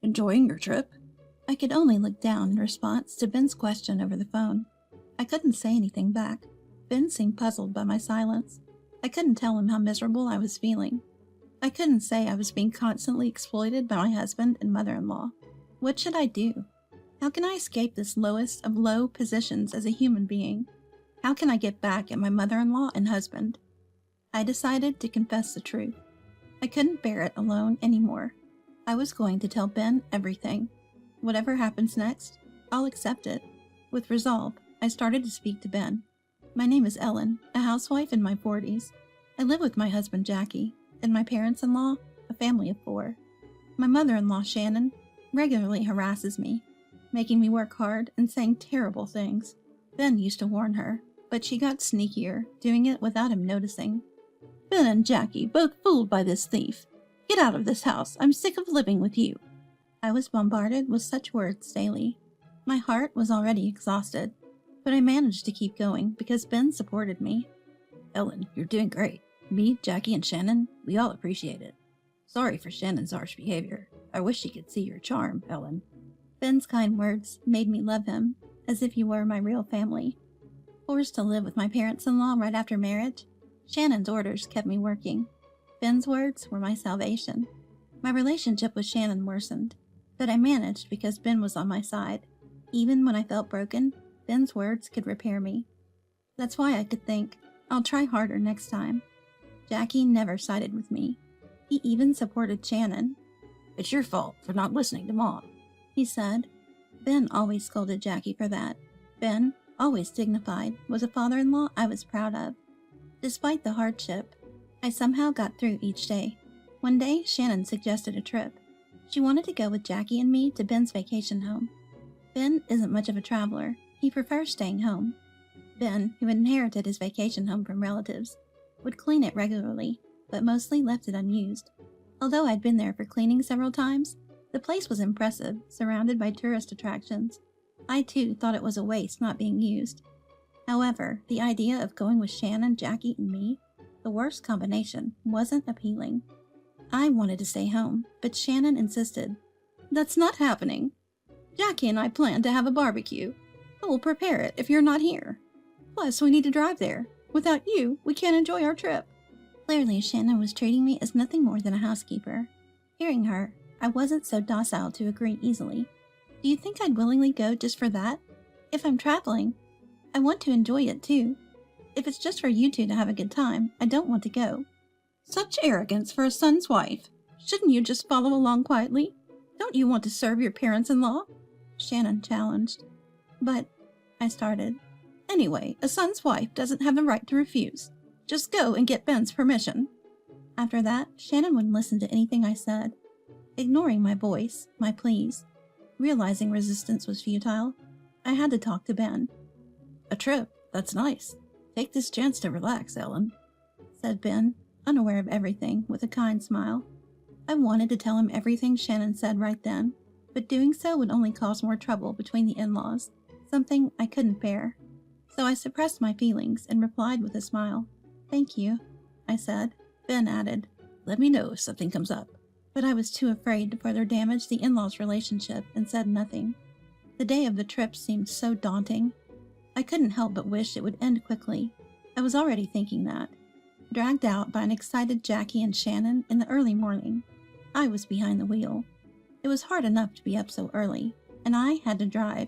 Enjoying your trip? I could only look down in response to Ben's question over the phone. I couldn't say anything back. Ben seemed puzzled by my silence. I couldn't tell him how miserable I was feeling. I couldn't say I was being constantly exploited by my husband and mother-in-law. What should I do? How can I escape this lowest of low positions as a human being? How can I get back at my mother-in-law and husband? I decided to confess the truth. I couldn't bear it alone anymore. I was going to tell Ben everything. Whatever happens next, I'll accept it. With resolve, I started to speak to Ben. My name is Ellen, a housewife in my 40s. I live with my husband Jackie, and my parents-in-law, a family of 4. My mother-in-law Shannon regularly harasses me, making me work hard and saying terrible things. Ben used to warn her, but she got sneakier, doing it without him noticing. Ben and Jackie both fooled by this thief. Get out of this house. I'm sick of living with you. I was bombarded with such words daily. My heart was already exhausted, but I managed to keep going because Ben supported me. Ellen, you're doing great. Me, Jackie, and Shannon, we all appreciate it. Sorry for Shannon's harsh behavior. I wish she could see your charm, Ellen. Ben's kind words made me love him, as if he were my real family. Forced to live with my parents-in-law right after marriage, Shannon's orders kept me working. Ben's words were my salvation. My relationship with Shannon worsened, but I managed because Ben was on my side. Even when I felt broken, Ben's words could repair me. That's why I could think, I'll try harder next time. Jackie never sided with me. He even supported Shannon. It's your fault for not listening to Mom, he said. Ben always scolded Jackie for that. Ben, always dignified, was a father-in-law I was proud of. Despite the hardship, I somehow got through each day. One day, Shannon suggested a trip. She wanted to go with Jackie and me to Ben's vacation home. Ben isn't much of a traveler. He prefers staying home. Ben, who inherited his vacation home from relatives, would clean it regularly, but mostly left it unused. Although I'd been there for cleaning several times, the place was impressive, surrounded by tourist attractions. I too thought it was a waste not being used. However, the idea of going with Shannon, Jackie, and me, the worst combination, wasn't appealing. I wanted to stay home, but Shannon insisted. That's not happening. Jackie and I plan to have a barbecue. I will prepare it if you're not here. Plus, we need to drive there. Without you, we can't enjoy our trip. Clearly, Shannon was treating me as nothing more than a housekeeper. Hearing her, I wasn't so docile to agree easily. Do you think I'd willingly go just for that? If I'm traveling, I want to enjoy it too. If it's just for you two to have a good time, I don't want to go. Such arrogance for a son's wife. Shouldn't you just follow along quietly? Don't you want to serve your parents-in-law? Shannon challenged. But, I started. Anyway, a son's wife doesn't have the right to refuse. Just go and get Ben's permission. After that, Shannon wouldn't listen to anything I said. Ignoring my voice, my pleas, realizing resistance was futile, I had to talk to Ben. A trip? That's nice. Take this chance to relax, Ellen, said Ben, unaware of everything, with a kind smile. I wanted to tell him everything Shannon said right then, but doing so would only cause more trouble between the in-laws, something I couldn't bear. So I suppressed my feelings and replied with a smile. Thank you, I said. Ben added, let me know if something comes up. But I was too afraid to further damage the in-laws' relationship and said nothing. The day of the trip seemed so daunting. I couldn't help but wish it would end quickly. I was already thinking that. Dragged out by an excited Jackie and Shannon in the early morning, I was behind the wheel. It was hard enough to be up so early, and I had to drive.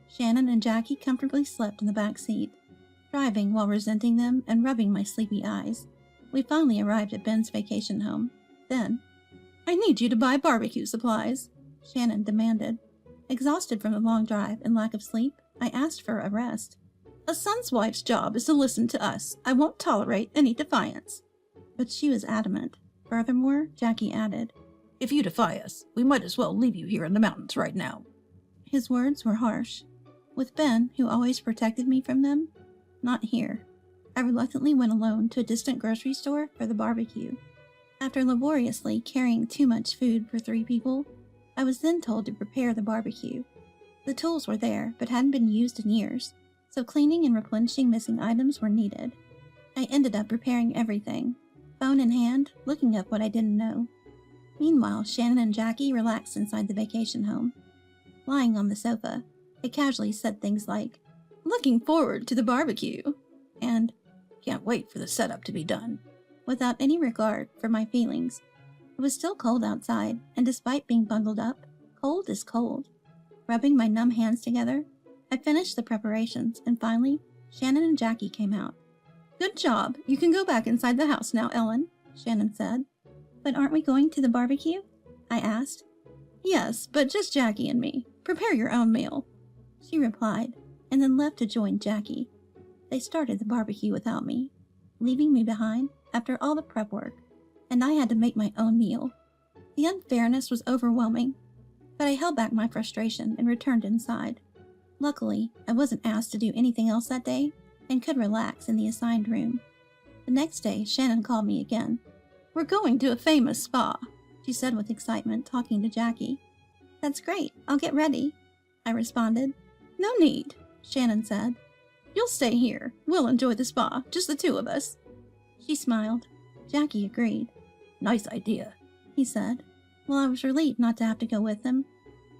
Shannon and Jackie comfortably slept in the back seat, driving while resenting them and rubbing my sleepy eyes. We finally arrived at Ben's vacation home. Then, I need you to buy barbecue supplies, Shannon demanded. Exhausted from the long drive and lack of sleep, I asked for a rest. A son's wife's job is to listen to us. I won't tolerate any defiance. But she was adamant. Furthermore, Jackie added, if you defy us, we might as well leave you here in the mountains right now. His words were harsh. With Ben, who always protected me from them, not here. I reluctantly went alone to a distant grocery store for the barbecue. After laboriously carrying too much food for 3 people, I was then told to prepare the barbecue. The tools were there, but hadn't been used in years, so cleaning and replenishing missing items were needed. I ended up preparing everything, phone in hand, looking up what I didn't know. Meanwhile, Shannon and Jackie relaxed inside the vacation home. Lying on the sofa, they casually said things like, "Looking forward to the barbecue," and "Can't wait for the setup to be done," without any regard for my feelings. It was still cold outside, and despite being bundled up, cold is cold. Rubbing my numb hands together, I finished the preparations, and finally, Shannon and Jackie came out. "Good job. You can go back inside the house now, Ellen," Shannon said. "But aren't we going to the barbecue?" I asked. "Yes, but just Jackie and me. Prepare your own meal," she replied, and then left to join Jackie. They started the barbecue without me, leaving me behind after all the prep work, and I had to make my own meal. The unfairness was overwhelming, but I held back my frustration and returned inside. Luckily, I wasn't asked to do anything else that day and could relax in the assigned room. The next day, Shannon called me again. "We're going to a famous spa," she said with excitement, talking to Jackie. "That's great. I'll get ready," I responded. "No need," Shannon said. "You'll stay here. We'll enjoy the spa, just the two of us." She smiled. Jackie agreed. "Nice idea," he said. While I was relieved not to have to go with him,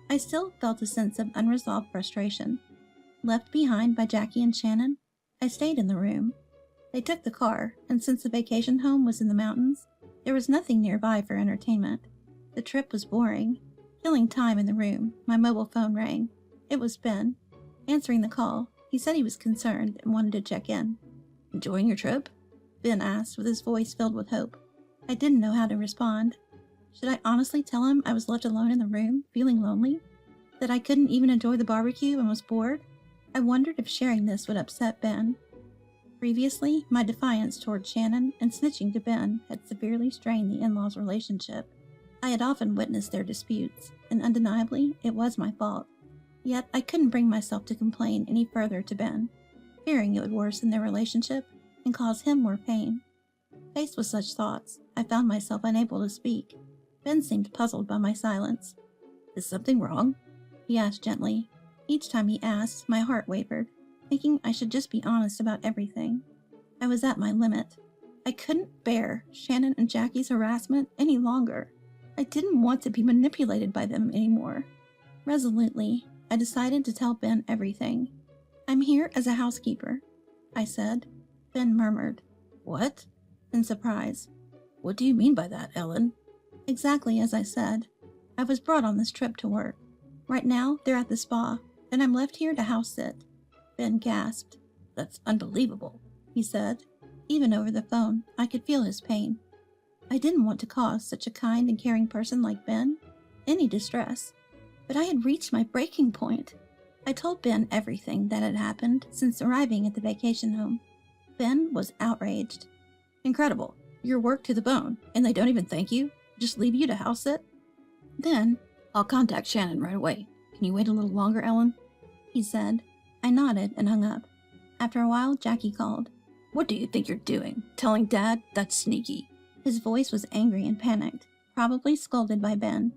I still felt a sense of unresolved frustration. Left behind by Jackie and Shannon, I stayed in the room. They took the car, and since the vacation home was in the mountains, there was nothing nearby for entertainment. The trip was boring. Killing time in the room, my mobile phone rang. It was Ben. Answering the call, he said he was concerned and wanted to check in. "Enjoying your trip?" Ben asked, with his voice filled with hope. I didn't know how to respond. Should I honestly tell him I was left alone in the room, feeling lonely? That I couldn't even enjoy the barbecue and was bored? I wondered if sharing this would upset Ben. Previously, my defiance toward Shannon and snitching to Ben had severely strained the in-laws' relationship. I had often witnessed their disputes, and undeniably, it was my fault. Yet, I couldn't bring myself to complain any further to Ben, fearing it would worsen their relationship and cause him more pain. Faced with such thoughts, I found myself unable to speak. Ben seemed puzzled by my silence. "Is something wrong?" he asked gently. Each time he asked, my heart wavered, thinking I should just be honest about everything. I was at my limit. I couldn't bear Shannon and Jackie's harassment any longer. I didn't want to be manipulated by them anymore. Resolutely, I decided to tell Ben everything. "I'm here as a housekeeper," I said. Ben murmured, "What?" in surprise. "What do you mean by that, Ellen?" Exactly as I said. I was brought on this trip to work. Right now, they're at the spa, and I'm left here to house sit. Ben gasped. "That's unbelievable," he said. Even over the phone, I could feel his pain. I didn't want to cause such a kind and caring person like Ben any distress, but I had reached my breaking point. I told Ben everything that had happened since arriving at the vacation home. Ben was outraged. "Incredible. You're worked to the bone, and they don't even thank you? Just leave you to house sit?" Then, "I'll contact Shannon right away. Can you wait a little longer, Ellen?" he said. I nodded and hung up. After a while, Jackie called. "What do you think you're doing? Telling Dad? That's sneaky." His voice was angry and panicked, probably scolded by Ben.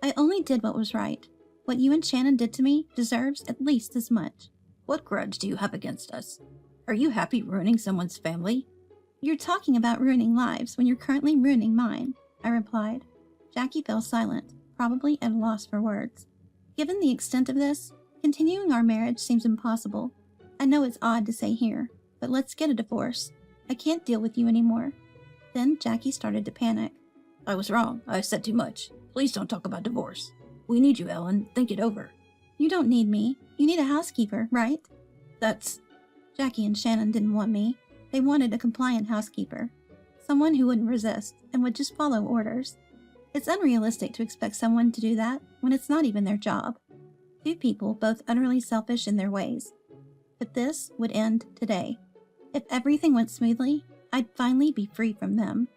"I only did what was right. What you and Shannon did to me deserves at least as much." "What grudge do you have against us? Are you happy ruining someone's family?" "You're talking about ruining lives when you're currently ruining mine," I replied. Jackie fell silent, probably at a loss for words. Given the extent of this, continuing our marriage seems impossible. I know it's odd to say here, but let's get a divorce. I can't deal with you anymore. Then Jackie started to panic. "I was wrong. I said too much. Please don't talk about divorce. We need you, Ellen. Think it over." "You don't need me. You need a housekeeper, right?" "That's..." Jackie and Shannon didn't want me. They wanted a compliant housekeeper. Someone who wouldn't resist and would just follow orders. It's unrealistic to expect someone to do that when it's not even their job. Two people both utterly selfish in their ways. But this would end today. If everything went smoothly, I'd finally be free from them.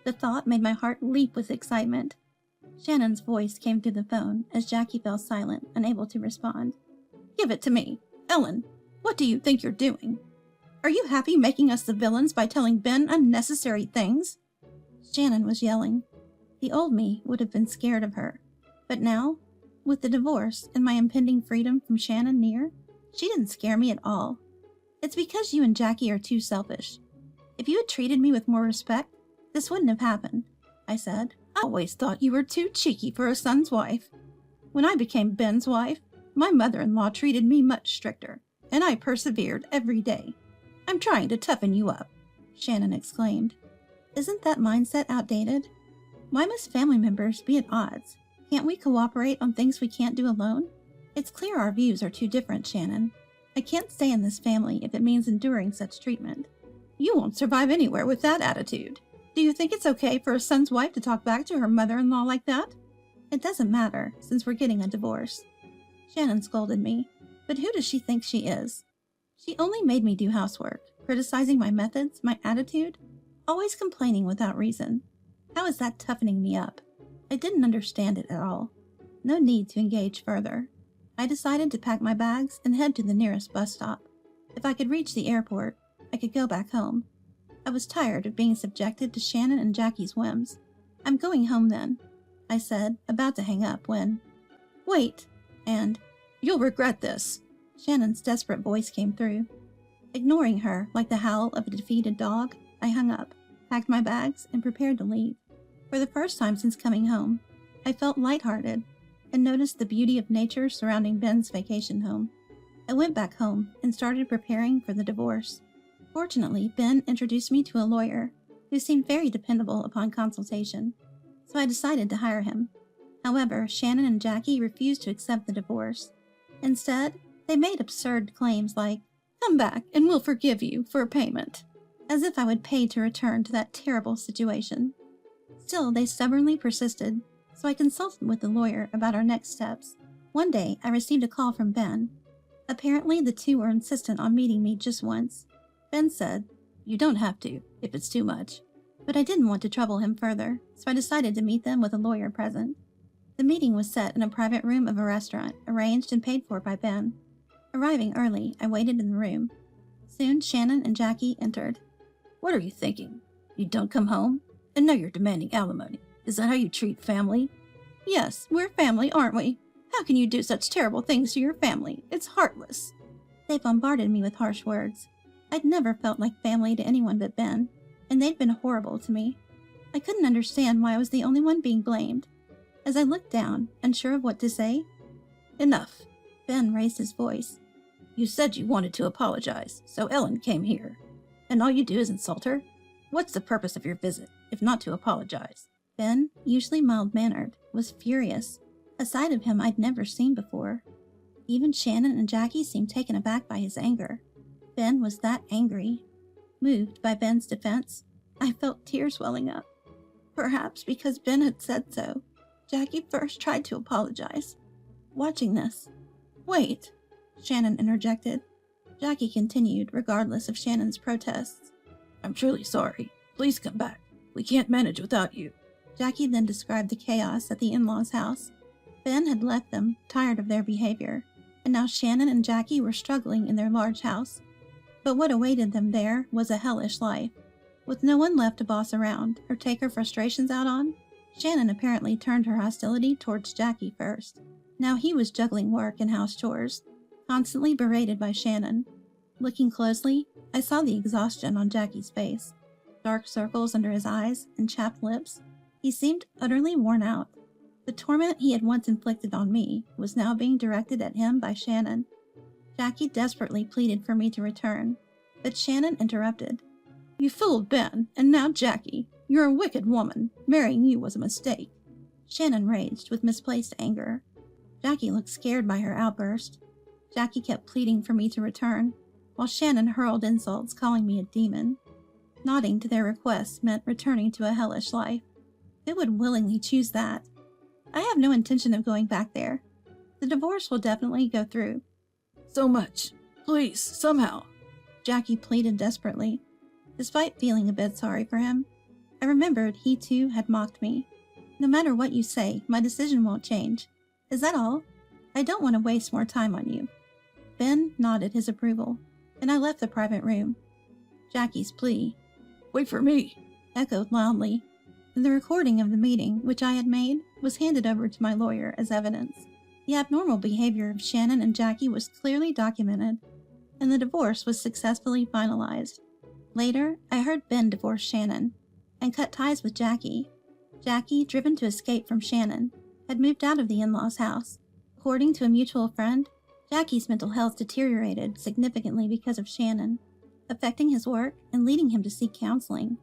The thought made my heart leap with excitement. Shannon's voice came through the phone as Jackie fell silent, unable to respond. "Give it to me. Ellen, what do you think you're doing? Are you happy making us the villains by telling Ben unnecessary things?" Shannon was yelling. The old me would have been scared of her. But now, with the divorce and my impending freedom from Shannon near, she didn't scare me at all. "It's because you and Jackie are too selfish. If you had treated me with more respect, this wouldn't have happened," I said, I always thought you were too cheeky for a son's wife. When I became Ben's wife, my mother-in-law treated me much stricter, and I persevered every day. I'm trying to toughen you up," Shannon exclaimed. "Isn't that mindset outdated? Why must family members be at odds? Can't we cooperate on things we can't do alone? It's clear our views are too different, Shannon. I can't stay in this family if it means enduring such treatment." "You won't survive anywhere with that attitude. Do you think it's okay for a son's wife to talk back to her mother-in-law like that?" "It doesn't matter, since we're getting a divorce." Shannon scolded me. But who does she think she is? She only made me do housework, criticizing my methods, my attitude, always complaining without reason. How is that toughening me up? I didn't understand it at all. No need to engage further. I decided to pack my bags and head to the nearest bus stop. If I could reach the airport, I could go back home. I was tired of being subjected to Shannon and Jackie's whims. "I'm going home then," I said, about to hang up when, "Wait," and "You'll regret this." Shannon's desperate voice came through. Ignoring her like the howl of a defeated dog, I hung up, packed my bags, and prepared to leave. For the first time since coming home, I felt lighthearted and noticed the beauty of nature surrounding Ben's vacation home. I went back home and started preparing for the divorce. Fortunately, Ben introduced me to a lawyer who seemed very dependable upon consultation, so I decided to hire him. However, Shannon and Jackie refused to accept the divorce. Instead, they made absurd claims like, "Come back and we'll forgive you for a payment," as if I would pay to return to that terrible situation. Still, they stubbornly persisted, so I consulted with the lawyer about our next steps. One day, I received a call from Ben. Apparently, the two were insistent on meeting me just once. Ben said, "You don't have to, if it's too much." But I didn't want to trouble him further, so I decided to meet them with a lawyer present. The meeting was set in a private room of a restaurant, arranged and paid for by Ben. Arriving early, I waited in the room. Soon, Shannon and Jackie entered. "What are you thinking? You don't come home? And now you're demanding alimony. Is that how you treat family?" "Yes, we're family, aren't we? How can you do such terrible things to your family? It's heartless." They bombarded me with harsh words. I'd never felt like family to anyone but Ben, and they'd been horrible to me. I couldn't understand why I was the only one being blamed. As I looked down, unsure of what to say, "Enough." Ben raised his voice. "You said you wanted to apologize, so Ellen came here. And all you do is insult her? What's the purpose of your visit, if not to apologize?" Ben, usually mild-mannered, was furious, a side of him I'd never seen before. Even Shannon and Jackie seemed taken aback by his anger. Ben was that angry. Moved by Ben's defense, I felt tears welling up. Perhaps because Ben had said so, Jackie first tried to apologize. Watching this, "Wait," Shannon interjected. Jackie continued, regardless of Shannon's protests. "I'm truly sorry. Please come back. We can't manage without you." Jackie then described the chaos at the in-laws' house. Ben had left them, tired of their behavior, and now Shannon and Jackie were struggling in their large house. But what awaited them there was a hellish life. With no one left to boss around or take her frustrations out on, Shannon apparently turned her hostility towards Jackie first. Now he was juggling work and house chores, constantly berated by Shannon. Looking closely, I saw the exhaustion on Jackie's face, dark circles under his eyes and chapped lips. He seemed utterly worn out. The torment he had once inflicted on me was now being directed at him by Shannon. Jackie desperately pleaded for me to return, but Shannon interrupted. "You fooled Ben, and now Jackie. You're a wicked woman. Marrying you was a mistake." Shannon raged with misplaced anger. Jackie looked scared by her outburst. Jackie kept pleading for me to return, while Shannon hurled insults calling me a demon. Nodding to their requests meant returning to a hellish life. Who would willingly choose that? I have no intention of going back there. The divorce will definitely go through. "So much. Please, somehow," Jackie pleaded desperately. Despite feeling a bit sorry for him, I remembered he too had mocked me. "No matter what you say, my decision won't change. Is that all? I don't want to waste more time on you." Ben nodded his approval, and I left the private room. Jackie's plea, "Wait for me," echoed loudly, and the recording of the meeting which I had made was handed over to my lawyer as evidence. The abnormal behavior of Shannon and Jackie was clearly documented, and the divorce was successfully finalized. Later, I heard Ben divorce Shannon and cut ties with Jackie. Jackie, driven to escape from Shannon, had moved out of the in-laws' house. According to a mutual friend, Jackie's mental health deteriorated significantly because of Shannon, affecting his work and leading him to seek counseling.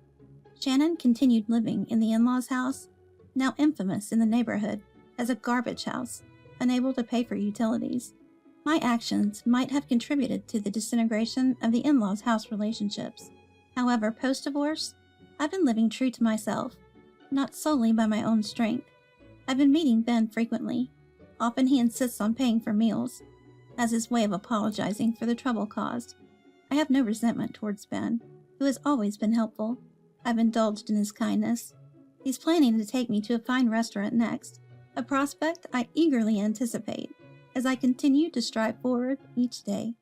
Shannon continued living in the in-laws' house, now infamous in the neighborhood as a garbage house, unable to pay for utilities. My actions might have contributed to the disintegration of the in-laws' house relationships. However, post-divorce, I've been living true to myself, not solely by my own strength. I've been meeting Ben frequently. Often he insists on paying for meals, as his way of apologizing for the trouble caused. I have no resentment towards Ben, who has always been helpful. I've indulged in his kindness. He's planning to take me to a fine restaurant next, a prospect I eagerly anticipate as I continue to strive forward each day.